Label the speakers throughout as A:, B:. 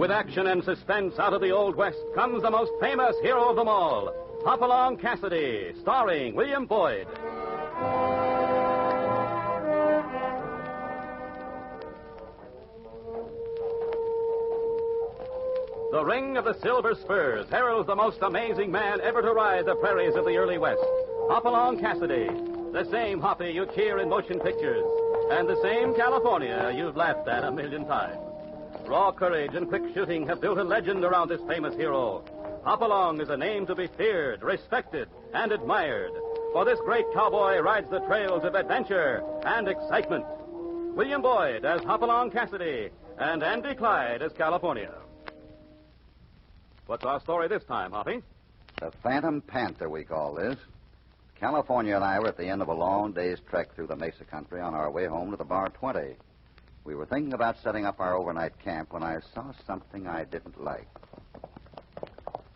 A: With action and suspense out of the Old West comes the most famous hero of them all, Hopalong Cassidy, starring William Boyd. The ring of the silver spurs heralds the most amazing man ever to ride the prairies of the early West, Hopalong Cassidy, the same Hoppy you cheer in motion pictures, and the same California you've laughed at a million times. Raw courage and quick shooting have built a legend around this famous hero. Hopalong is a name to be feared, respected, and admired, for this great cowboy rides the trails of adventure and excitement. William Boyd as Hopalong Cassidy, and Andy Clyde as California. What's our story this time, Hoppy?
B: The Phantom Panther, we call this. California and I were at the end of a long day's trek through the Mesa country on our way home to the Bar 20. We were thinking about setting up our overnight camp when I saw something I didn't like.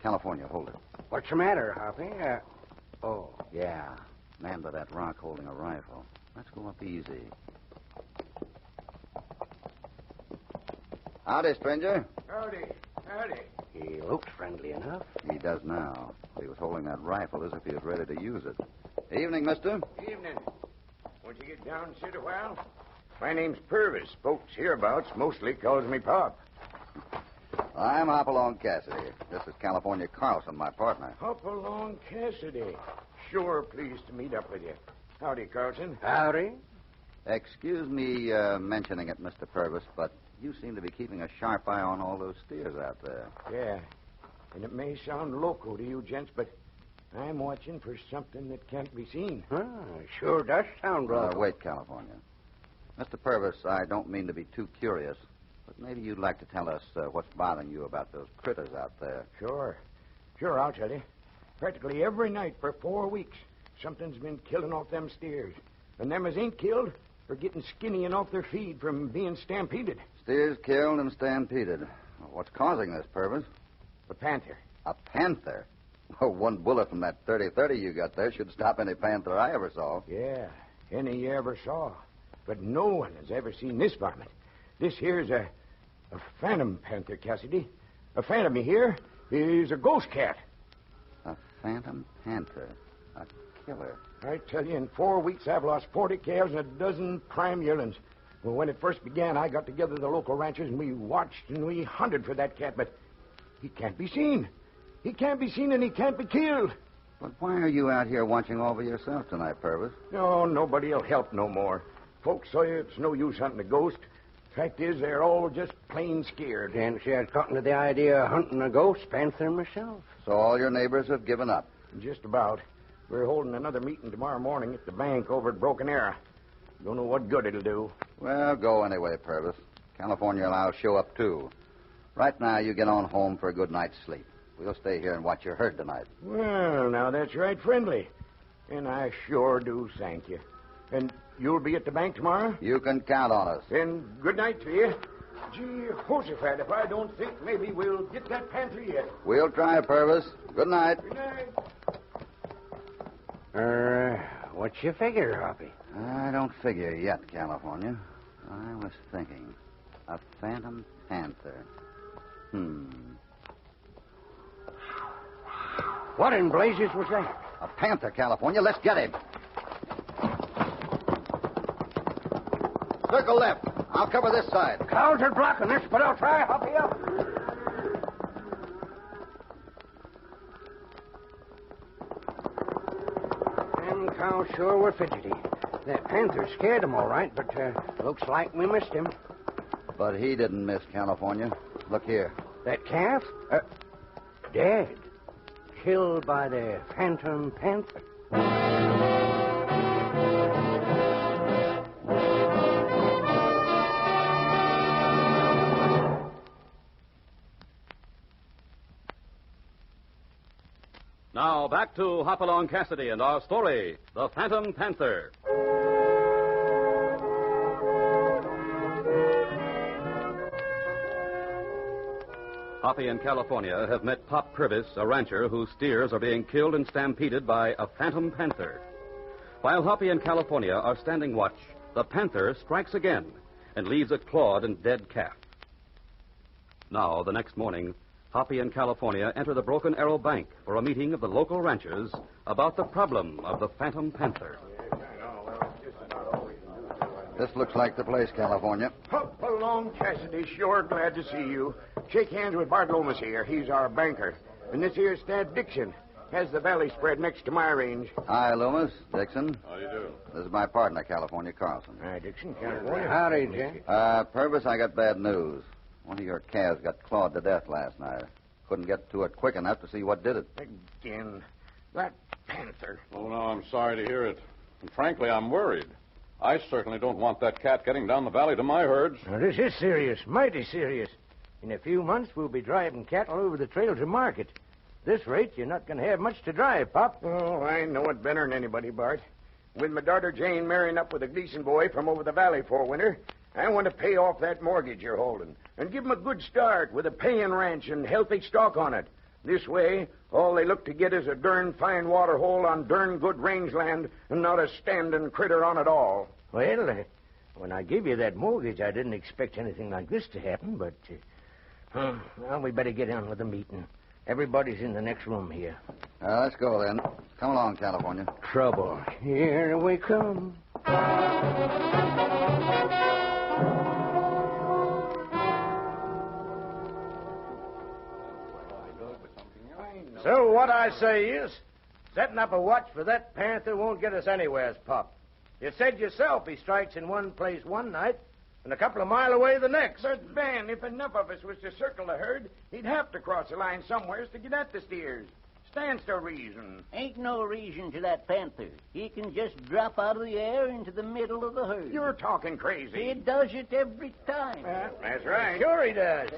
B: California, hold it.
C: What's the matter, Hoppy?
B: Oh, yeah. Man by that rock holding a rifle. Let's go up easy. Howdy, stranger.
C: Howdy. He looks friendly enough.
B: He does now. He was holding that rifle as if he was ready to use it. Evening, mister.
D: Evening. Won't you get down and sit a while? My name's Purvis. Folks hereabouts mostly calls me Pop.
B: I'm Hopalong Cassidy. This is California Carlson, my partner.
D: Hopalong Cassidy. Sure pleased to meet up with you. Howdy, Carlson.
C: Howdy.
B: Excuse me mentioning it, Mr. Purvis, but you seem to be keeping a sharp eye on all those steers out there.
D: Yeah. And it may sound loco to you gents, but I'm watching for something that can't be seen.
C: Sure does sound right.
B: Wait, California. Mr. Purvis, I don't mean to be too curious, but maybe you'd like to tell us what's bothering you about those critters out there.
D: Sure, I'll tell you. Practically every night for 4 weeks, something's been killing off them steers. And them as ain't killed are getting skinny and off their feed from being stampeded.
B: Steers killed and stampeded. What's causing this, Purvis?
D: The panther.
B: A panther? Well, one bullet from that .30-30 you got there should stop any panther I ever saw.
D: Yeah, any you ever saw. But no one has ever seen this varmint. This here's a phantom panther, Cassidy. A phantom, you hear, is a ghost cat.
B: A phantom panther. A killer.
D: I tell you, in 4 weeks I've lost 40 calves and a dozen prime yearlings. Well, when it first began, I got together the local ranchers and we watched and we hunted for that cat, but he can't be seen. He can't be seen and he can't be killed.
B: But why are you out here watching over yourself tonight, Purvis?
D: No, nobody'll help no more. Folks say it's no use hunting a ghost. Fact is, they're all just plain scared.
C: Can't say I'd gotten to the idea of hunting a ghost panther myself.
B: So all your neighbors have given up?
D: Just about. We're holding another meeting tomorrow morning at the bank over at Broken Arrow. Don't know what good it'll do.
B: Well, go anyway, Purvis. California and I'll show up, too. Right now, you get on home for a good night's sleep. We'll stay here and watch your herd tonight.
D: Well, now that's right friendly. And I sure do thank you. And you'll be at the bank tomorrow?
B: You can count on us.
D: Then good night to you. Gee, Josephat, if I don't think maybe we'll get that panther yet.
B: We'll try, Purvis. Good night.
D: Good night.
C: What's your figure, Hoppy?
B: I don't figure yet, California. I was thinking. A phantom panther.
C: What in blazes was that?
B: A panther, California. Let's get him. Circle left. I'll cover this side.
C: Cows are blocking this, but I'll try, Hoppy, up. Them cows sure were fidgety. That panther scared them all right, but looks like we missed him.
B: But he didn't miss, California. Look here.
C: That calf? Dead. Killed by the Phantom Panther.
A: Now back to Hopalong Cassidy and our story, The Phantom Panther. Hoppy and California have met Pop Purvis, a rancher whose steers are being killed and stampeded by a phantom panther. While Hoppy and California are standing watch, the panther strikes again and leaves a clawed and dead calf. Now, the next morning, Hoppy and California enter the Broken Arrow Bank for a meeting of the local ranchers about the problem of the Phantom Panther.
B: This looks like the place, California.
D: Hopalong Cassidy, sure glad to see you. Shake hands with Bart Lomas here. He's our banker. And this here's Thad Dixon. Has the valley spread next to my range.
B: Hi, Loomis. Dixon.
E: How you do?
B: This is my partner, California Carlson.
C: Hi, Dixon. California. Howdy, Jack.
B: Purvis, I got bad news. One of your calves got clawed to death last night. Couldn't get to it quick enough to see what did it.
D: Again. That panther.
E: Oh, no, I'm sorry to hear it. And frankly, I'm worried. I certainly don't want that cat getting down the valley to my herds.
C: Now, this is serious, mighty serious. In a few months, we'll be driving cattle over the trail to market. This rate, you're not going to have much to drive, Pop.
D: Oh, I know it better than anybody, Bart. With my daughter Jane marrying up with a Gleason boy from over the valley for winter, I want to pay off that mortgage you're holding and give 'em a good start with a paying ranch and healthy stock on it. This way, all they look to get is a darn fine water hole on darn good rangeland and not a standing critter on it all.
C: Well, when I gave you that mortgage, I didn't expect anything like this to happen, but... well, we better get on with the meeting. Everybody's in the next room here.
B: Let's go, then. Come along, California.
C: Trouble. Here we come. So what I say is, setting up a watch for that panther won't get us anywheres, Pop. You said yourself he strikes in one place one night and a couple of mile away the next.
D: But, Ben, if enough of us was to circle the herd, he'd have to cross the line somewheres to get at the steers. Stands to reason.
F: Ain't no reason to that panther. He can just drop out of the air into the middle of the herd.
D: You're talking crazy.
F: He does it every time.
D: That's right.
C: Sure he does.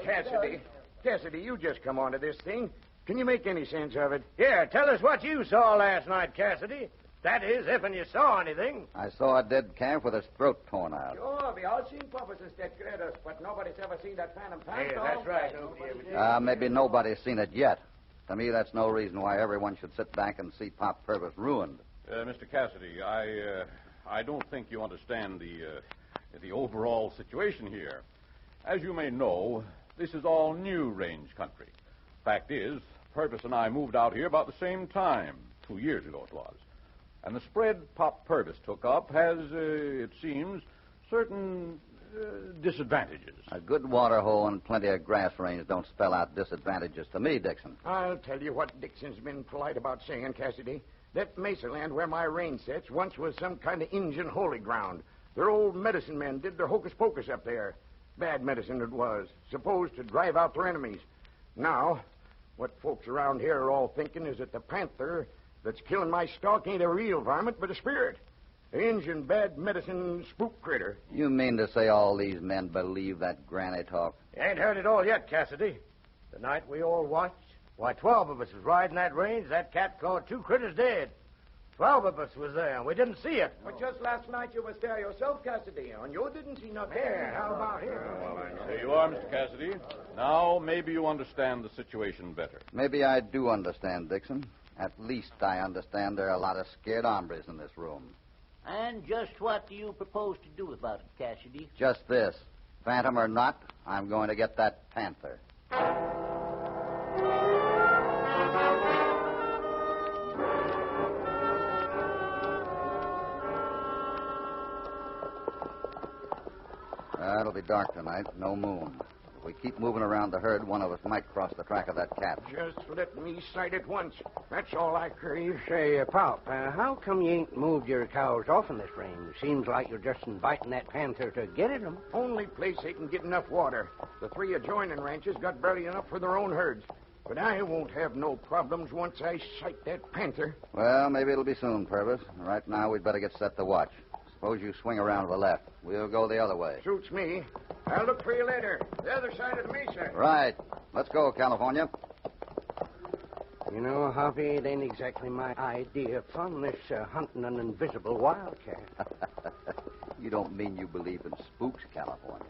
D: Cassidy, you just come onto this thing. Can you make any sense of it?
C: Here, tell us what you saw last night, Cassidy. That is, if you saw anything.
B: I saw a dead calf with his throat torn out.
D: Sure, we all seen purposes that great us, but nobody's ever seen that Phantom Panther.
C: Yeah, that's right.
B: Maybe nobody's seen it yet. To me, that's no reason why everyone should sit back and see Pop Purvis ruined.
E: Mr. Cassidy, I don't think you understand the overall situation here. As you may know, this is all new range country. Fact is, Purvis and I moved out here about the same time, 2 years ago it was. And the spread Pop Purvis took up has, it seems, certain disadvantages.
B: A good water hole and plenty of grass range don't spell out disadvantages to me, Dixon.
D: I'll tell you what Dixon's been polite about saying, Cassidy. That mesa land where my range sets once was some kind of Injun holy ground. Their old medicine men did their hocus pocus up there. Bad medicine it was, supposed to drive out their enemies. Now, what folks around here are all thinking is that the panther that's killing my stock ain't a real varmint, but a spirit. An Injun bad medicine spook critter.
B: You mean to say all these men believe that granny talk?
C: You ain't heard it all yet, Cassidy. The night we all watched, why, 12 of us was riding that range. That cat clawed 2 critters dead. 12 of us was there, and we didn't see it.
D: But just last night you was there yourself, Cassidy, and you didn't see nothing.
C: Yeah, how about here?
E: There you are, Mr. Cassidy. Now, maybe you understand the situation better.
B: Maybe I do understand, Dixon. At least I understand there are a lot of scared hombres in this room.
F: And just what do you propose to do about it, Cassidy?
B: Just this. Phantom or not, I'm going to get that panther. It'll be dark tonight, no moon. If we keep moving around the herd, one of us might cross the track of that cat.
D: Just let me sight it once. That's all I crave.
C: Say, Pop, how come you ain't moved your cows off in this range? Seems like you're just inviting that panther to get at them.
D: Only place they can get enough water. The 3 adjoining ranches got barely enough for their own herds. But I won't have no problems once I sight that panther.
B: Well, maybe it'll be soon, Purvis. Right now, we'd better get set to watch. Suppose you swing around to the left. We'll go the other way.
D: Suits me. I'll look for you later. The other side of the mesa.
B: Right. Let's go, California.
C: You know, Hoppy, it ain't exactly my idea of fun, this hunting an invisible wildcat.
B: You don't mean you believe in spooks, California.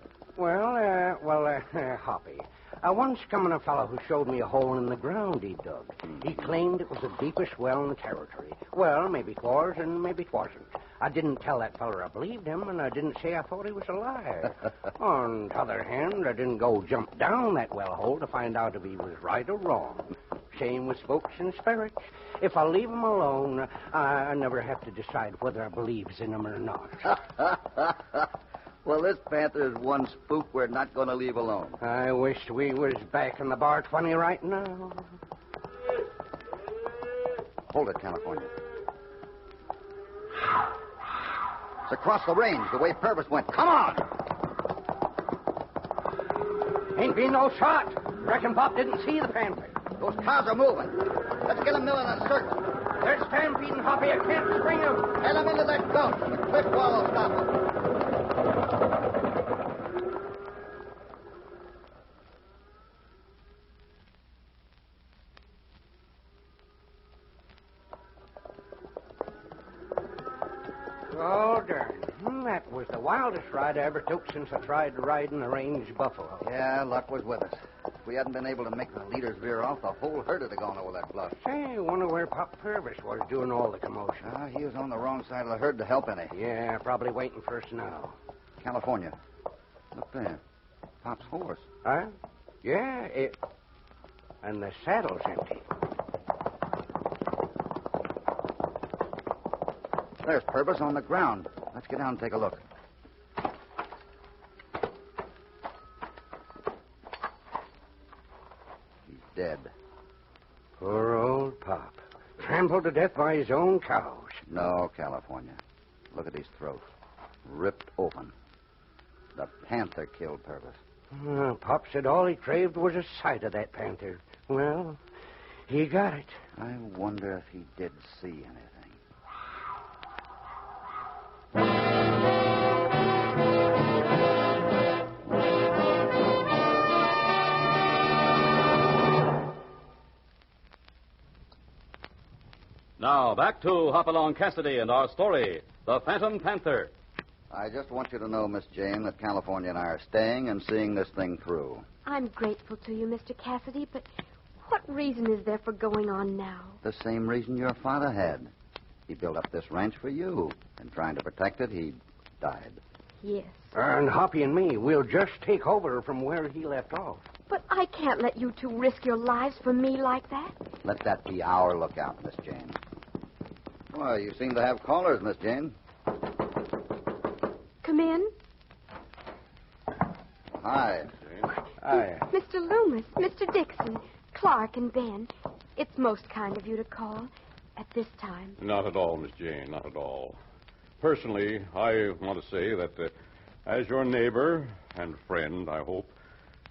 G: Hoppy. Once coming a fellow who showed me a hole in the ground he dug. He claimed it was the deepest well in the territory. Well, maybe it was and maybe it wasn't. I didn't tell that feller I believed him, and I didn't say I thought he was a liar. On the other hand, I didn't go jump down that well hole to find out if he was right or wrong. Same with spooks and spirits. If I leave 'em alone, I never have to decide whether I believes in 'em or not.
B: Well, this panther is one spook we're not going to leave alone.
G: I wish we was back in the bar 20 right now.
B: Hold it, California. It's across the range, the way Purvis went. Come on!
G: Ain't been no shot. Reckon Pop didn't see the panther.
B: Those cows are moving. Let's get them milling in a circle.
G: They're stampeding, Hoppy. I can't spring them.
B: Head them into that gulch. The cliff wall will stop them.
G: Oh, darn. That was the wildest ride I ever took since I tried riding a range buffalo.
B: Yeah, luck was with us. If we hadn't been able to make the leaders veer off, the whole herd would have gone over that bluff.
G: Say, I wonder where Pop Purvis was doing all the commotion.
B: He was on the wrong side of the herd to help any.
G: Yeah, probably waiting for us now.
B: California. Look there. Pop's horse.
G: Huh? Yeah, and the saddle's empty.
B: There's Purvis on the ground. Let's get down and take a look. He's dead.
G: Poor old Pop. Trampled to death by his own cows.
B: No, California. Look at his throat. Ripped open. The panther killed Purvis.
G: Pop said all he craved was a sight of that panther. Well, he got it.
B: I wonder if he did see anything.
A: Now, back to Hopalong Cassidy and our story, The Phantom Panther.
B: I just want you to know, Miss Jane, that California and I are staying and seeing this thing through.
H: I'm grateful to you, Mr. Cassidy, but what reason is there for going on now?
B: The same reason your father had. He built up this ranch for you. And trying to protect it, he died.
H: Yes.
G: And Hoppy and me, we'll just take over from where he left off.
H: But I can't let you two risk your lives for me like that.
B: Let that be our lookout, Miss Jane. Well, you seem to have callers, Miss Jane.
H: Come in.
B: Hi.
G: Hi.
H: Mr. Loomis, Mr. Dixon, Clark, and Ben. It's most kind of you to call at this time.
E: Not at all, Miss Jane, not at all. Personally, I want to say that as your neighbor and friend, I hope,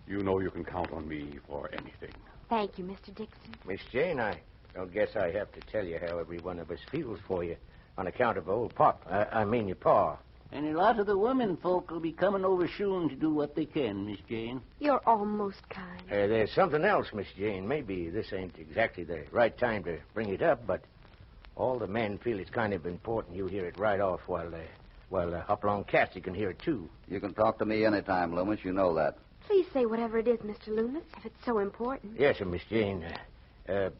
E: you know you can count on me for anything.
H: Thank you, Mr. Dixon.
C: Miss Jane, I don't guess I have to tell you how every one of us feels for you on account of old Pop. I mean your pa.
F: And a lot of the women folk will be coming over soon to do what they can, Miss Jane.
H: You're almost kind.
C: There's something else, Miss Jane. Maybe this ain't exactly the right time to bring it up, but all the men feel it's kind of important you hear it right off while Hopalong Cassidy can hear it, too.
B: You can talk to me anytime, Loomis. You know that.
H: Please say whatever it is, Mr. Loomis, if it's so important.
C: Yes, sir, Miss Jane. Your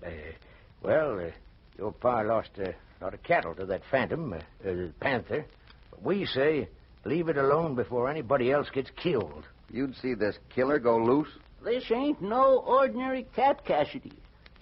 C: pa lost a lot of cattle to that Phantom Panther. But we say leave it alone before anybody else gets killed.
B: You'd see this killer go loose?
F: This ain't no ordinary cat, Cassidy.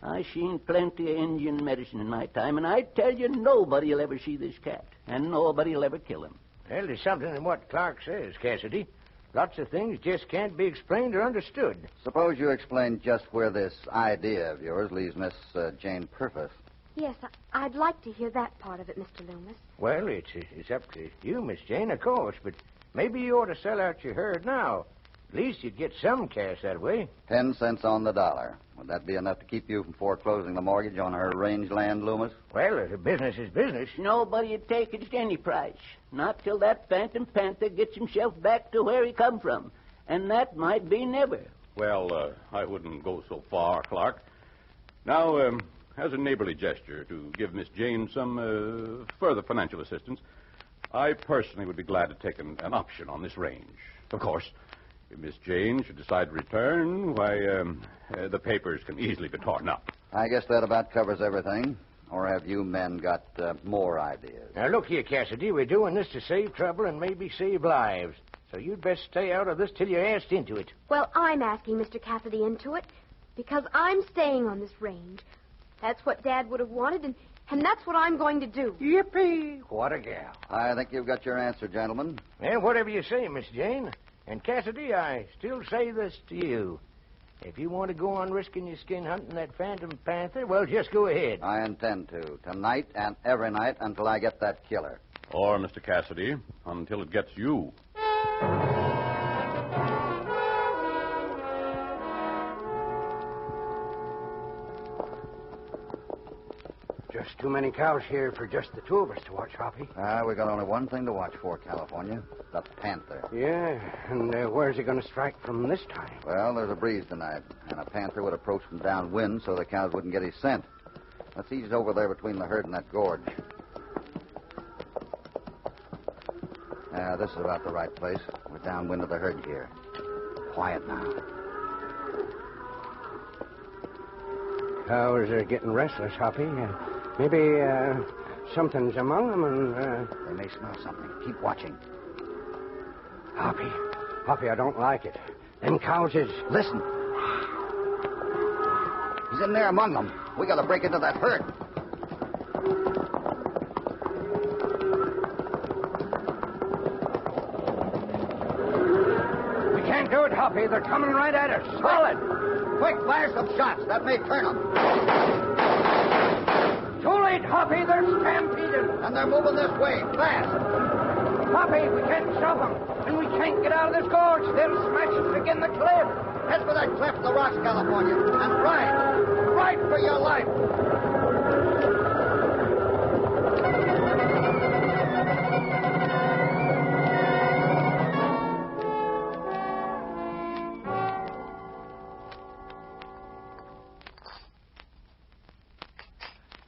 F: I seen plenty of Indian medicine in my time, and I tell you, nobody'll ever see this cat, and nobody'll ever kill him.
C: Well, there's something in what Clark says, Cassidy. Lots of things just can't be explained or understood.
B: Suppose you explain just where this idea of yours leaves Miss Jane Purvis.
H: Yes, I'd like to hear that part of it, Mr. Loomis.
C: Well, it's up to you, Miss Jane, of course, but maybe you ought to sell out your herd now. At least you'd get some cash that way.
B: 10 cents on the dollar. Would that be enough to keep you from foreclosing the mortgage on her range land, Loomis?
C: Well, business is business.
F: Nobody'd take it at any price. Not till that Phantom Panther gets himself back to where he come from. And that might be never.
E: Well, I wouldn't go so far, Clark. Now, as a neighborly gesture to give Miss Jane some further financial assistance, I personally would be glad to take an option on this range. Of course, if Miss Jane should decide to return, why, the papers can easily be torn up.
B: I guess that about covers everything. Or have you men got more ideas?
C: Now, look here, Cassidy. We're doing this to save trouble and maybe save lives. So you'd best stay out of this till you're asked into it.
H: Well, I'm asking Mr. Cassidy into it because I'm staying on this range. That's what Dad would have wanted, and that's what I'm going to do.
G: Yippee! What a gal.
B: I think you've got your answer, gentlemen.
C: And whatever you say, Miss Jane. And Cassidy, I still say this to you. If you want to go on risking your skin hunting that Phantom Panther, well, just go ahead.
B: I intend to. Tonight and every night until I get that killer.
E: Or, Mr. Cassidy, until it gets you.
G: Just too many cows here for just the two of us to watch, Hoppy.
B: We got only one thing to watch for, California. The Panther.
G: Yeah, and where's he going to strike from this time?
B: Well, there's a breeze tonight, and a panther would approach from downwind so the cows wouldn't get his scent. Let's ease over there between the herd and that gorge. This is about the right place. We're downwind of the herd here. Quiet now.
G: Cows are getting restless, Hoppy. Maybe something's among them, and...
B: They may smell something. Keep watching.
G: Hoppy, I don't like it. Them cows is...
B: Listen. He's in there among them. We got to break into that herd.
G: We can't do it, Hoppy. They're coming right at us. Solid.
B: Quick, fire some shots. That may turn them.
G: Too late, Hoppy. They're stampeded.
B: And they're moving this way, fast.
G: Hoppy, we can't stop them. And we can't get out of this gorge. They'll smash us against the cliff.
B: Head for that cleft in the rocks, California. And ride. Ride for your life.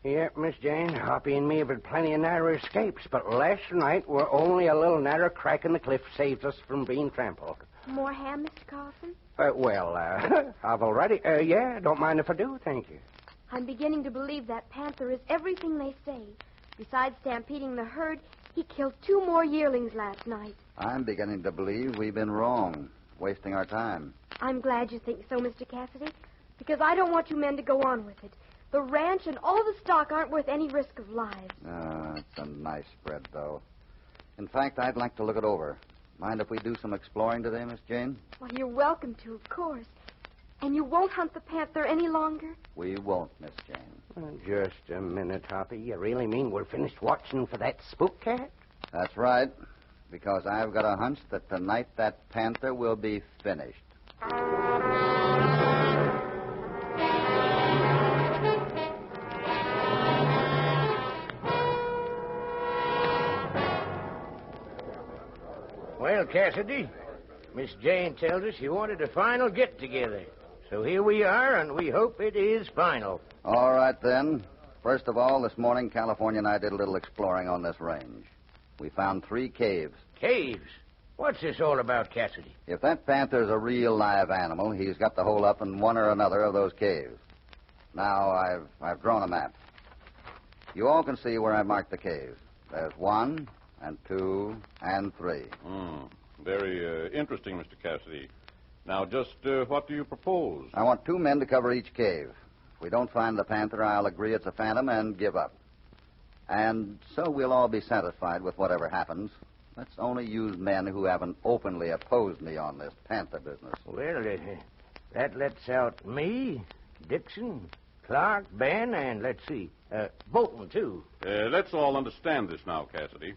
G: Yep, Miss Jane, Hoppy and me have had plenty of narrow escapes, but last night were only a little narrow crack in the cliff saves us from being trampled.
H: More ham, Mr. Carlson?
G: I've already... yeah, don't mind if I do, thank you.
H: I'm beginning to believe that Panther is everything they say. Besides stampeding the herd, he killed 2 more yearlings last night.
B: I'm beginning to believe we've been wrong, wasting our time.
H: I'm glad you think so, Mr. Cassidy, because I don't want you men to go on with it. The ranch and all the stock aren't worth any risk of lives.
B: It's a nice spread, though. In fact, I'd like to look it over. Mind if we do some exploring today, Miss Jane?
H: Well, you're welcome to, of course. And you won't hunt the panther any longer?
B: We won't, Miss Jane.
G: Just a minute, Hoppy. You really mean we're finished watching for that spook cat?
B: That's right. Because I've got a hunch that tonight that panther will be finished.
C: Well, Cassidy, Miss Jane tells us you wanted a final get-together. So here we are, and we hope it is final.
B: All right, then. First of all, this morning, California and I did a little exploring on this range. We found 3 caves.
C: Caves? What's this all about, Cassidy?
B: If that panther's a real live animal, he's got to hole up in one or another of those caves. Now, I've drawn a map. You all can see where I marked the caves. There's 1 and 2 and 3.
E: Very interesting, Mr. Cassidy. Now, just what do you propose?
B: I want 2 men to cover each cave. If we don't find the panther, I'll agree it's a phantom and give up. And so we'll all be satisfied with whatever happens. Let's only use men who haven't openly opposed me on this panther business.
C: Well, that lets out me, Dixon, Clark, Ben, and let's see, Bolton, too.
E: Let's all understand this now, Cassidy.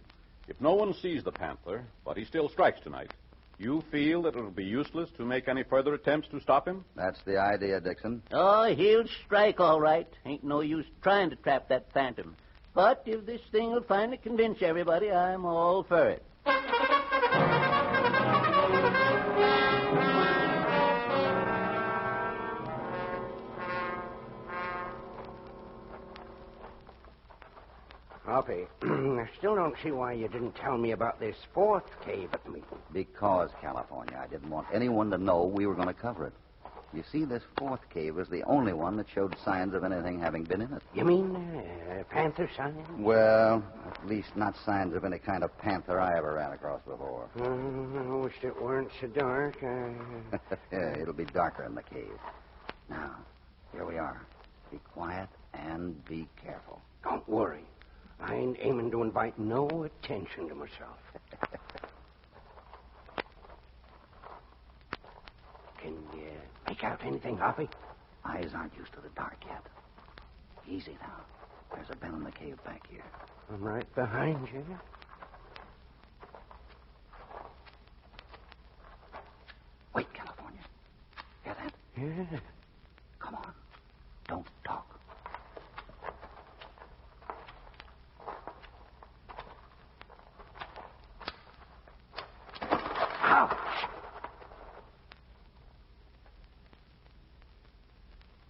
E: If no one sees the panther, but he still strikes tonight, you feel that it will be useless to make any further attempts to stop him?
B: That's the idea, Dixon.
F: Oh, he'll strike all right. Ain't no use trying to trap that phantom. But if this thing will finally convince everybody, I'm all for it.
G: Hoppy, still don't see why you didn't tell me about this fourth cave at the meeting.
B: Because, California, I didn't want anyone to know we were going to cover it. You see, this fourth cave was the only one that showed signs of anything having been in it.
G: You mean panther sign?
B: Well, at least not signs of any kind of panther I ever ran across before.
G: I wished it weren't so dark.
B: Yeah, it'll be darker in the cave. Now, here we are. Be quiet and be careful.
G: Don't worry. I ain't aiming to invite no attention to myself. Can you make out anything, Hoppy?
B: Eyes aren't used to the dark yet. Easy now. There's a bend in the cave back here.
G: I'm right behind you.
B: Wait, California. Hear that?
G: Yeah.
B: Come on. Don't talk.
G: Ouch!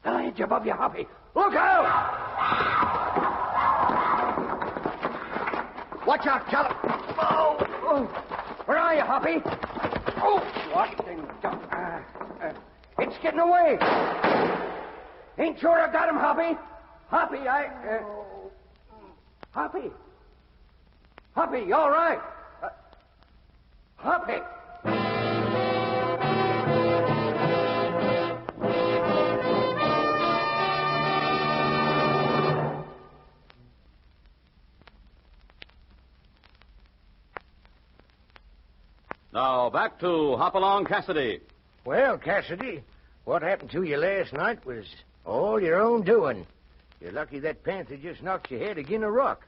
G: The ledge above you, Hoppy. Look out! Watch out, California. Oh. Where are you, Hoppy? Oh, what in it's getting away. Ain't sure I got him, Hoppy. Hoppy, Hoppy. Hoppy, you all right? Hoppy.
A: Now, back to Hopalong Cassidy.
C: Well, Cassidy, what happened to you last night was all your own doing. You're lucky that panther just knocked your head agin a rock.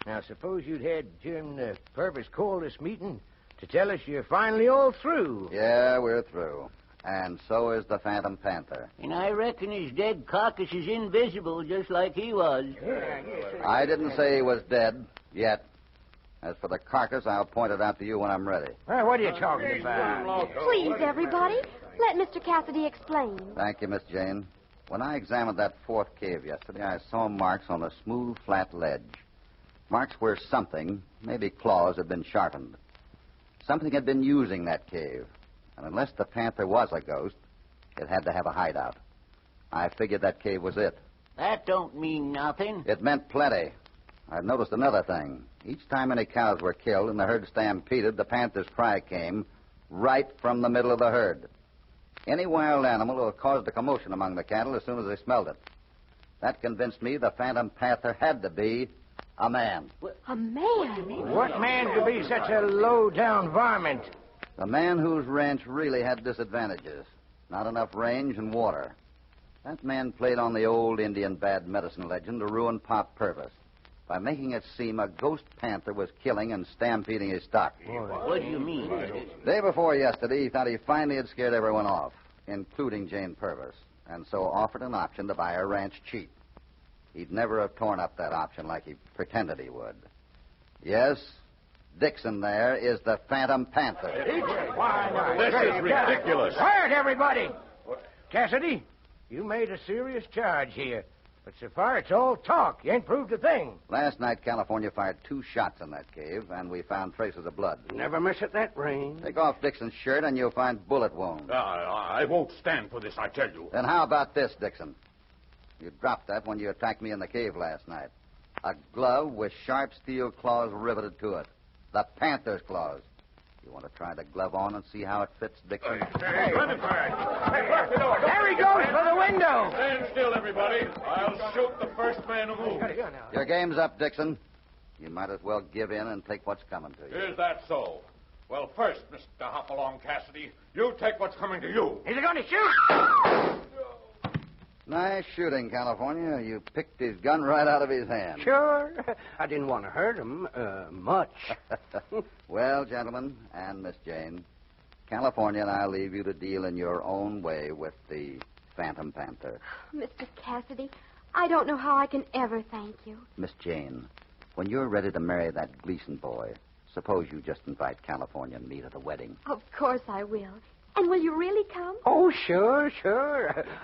C: Now, suppose you'd had Jim Purvis call this meeting to tell us you're finally all through.
B: Yeah, we're through. And so is the Phantom Panther.
F: And I reckon his dead carcass is invisible, just like he was.
B: I didn't say he was dead yet. As for the carcass, I'll point it out to you when I'm ready.
C: Well, what are you talking about?
H: Please, everybody, let Mr. Cassidy explain.
B: Thank you, Miss Jane. When I examined that fourth cave yesterday, I saw marks on a smooth, flat ledge. Marks where something, maybe claws, had been sharpened. Something had been using that cave. And unless the panther was a ghost, it had to have a hideout. I figured that cave was it.
F: That don't mean nothing.
B: It meant plenty. I've noticed another thing. Each time any cows were killed and the herd stampeded, the panther's cry came right from the middle of the herd. Any wild animal would have caused a commotion among the cattle as soon as they smelled it. That convinced me the Phantom Panther had to be a man.
H: A man?
C: What man could be such a low-down varmint?
B: The man whose ranch really had disadvantages. Not enough range and water. That man played on the old Indian bad medicine legend to ruin Pop Purvis by making it seem a ghost panther was killing and stampeding his stock.
F: What do you mean?
B: Day before yesterday, he thought he finally had scared everyone off, including Jane Purvis, and so offered an option to buy her ranch cheap. He'd never have torn up that option like he pretended he would. Yes, Dixon there is the Phantom Panther.
E: This is ridiculous.
C: Quiet, everybody! Cassidy, you made a serious charge here. But so far, it's all talk. You ain't proved a thing.
B: Last night, California fired 2 shots in that cave, and we found traces of blood.
G: Never miss at that range.
B: Take off Dixon's shirt, and you'll find bullet wounds.
E: I won't stand for this, I tell you.
B: Then how about this, Dixon? You dropped that when you attacked me in the cave last night. A glove with sharp steel claws riveted to it. The panther's claws. You want to try the glove on and see how it fits, Dixon?
C: Hey, there he goes for the window.
E: Stand still, everybody. I'll shoot the first man who moves.
B: Your game's up, Dixon. You might as well give in and take what's coming to you.
E: Is that so? Well, first, Mr. Hopalong Cassidy, you take what's coming to you.
C: Is he going to shoot?
B: Nice shooting, California. You picked his gun right out of his hand.
G: Sure. I didn't want to hurt him much.
B: Well, gentlemen, and Miss Jane, California and I'll leave you to deal in your own way with the Phantom Panther.
H: Mr. Cassidy, I don't know how I can ever thank you.
B: Miss Jane, when you're ready to marry that Gleason boy, suppose you just invite California and me to the wedding.
H: Of course I will. And will you really come?
G: Oh, sure.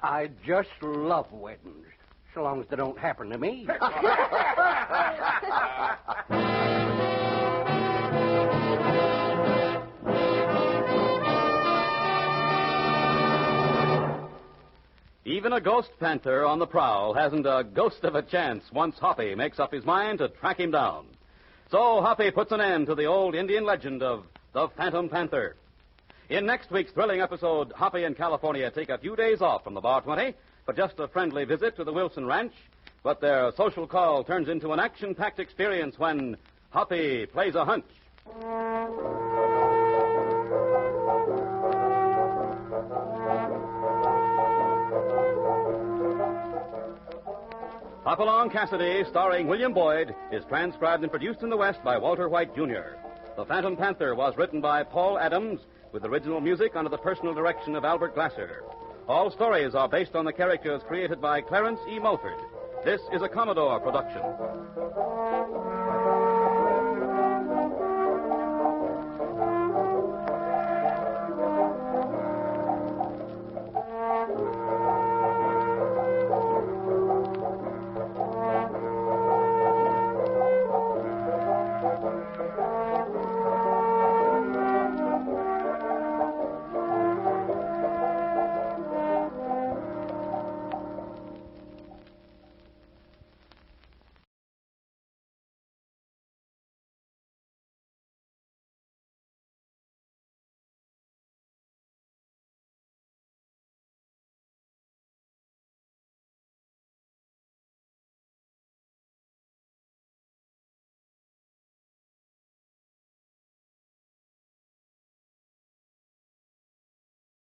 G: I just love weddings, so long as they don't happen to me.
A: Even a ghost panther on the prowl hasn't a ghost of a chance once Hoppy makes up his mind to track him down. So Hoppy puts an end to the old Indian legend of the Phantom Panther. In next week's thrilling episode, Hoppy and California take a few days off from the Bar 20 for just a friendly visit to the Wilson Ranch, but their social call turns into an action-packed experience when Hoppy plays a hunch. Hopalong Cassidy, starring William Boyd, is transcribed and produced in the West by Walter White, Jr. The Phantom Panther was written by Paul Adams with original music under the personal direction of Albert Glasser. All stories are based on the characters created by Clarence E. Mulford. This is a Commodore production.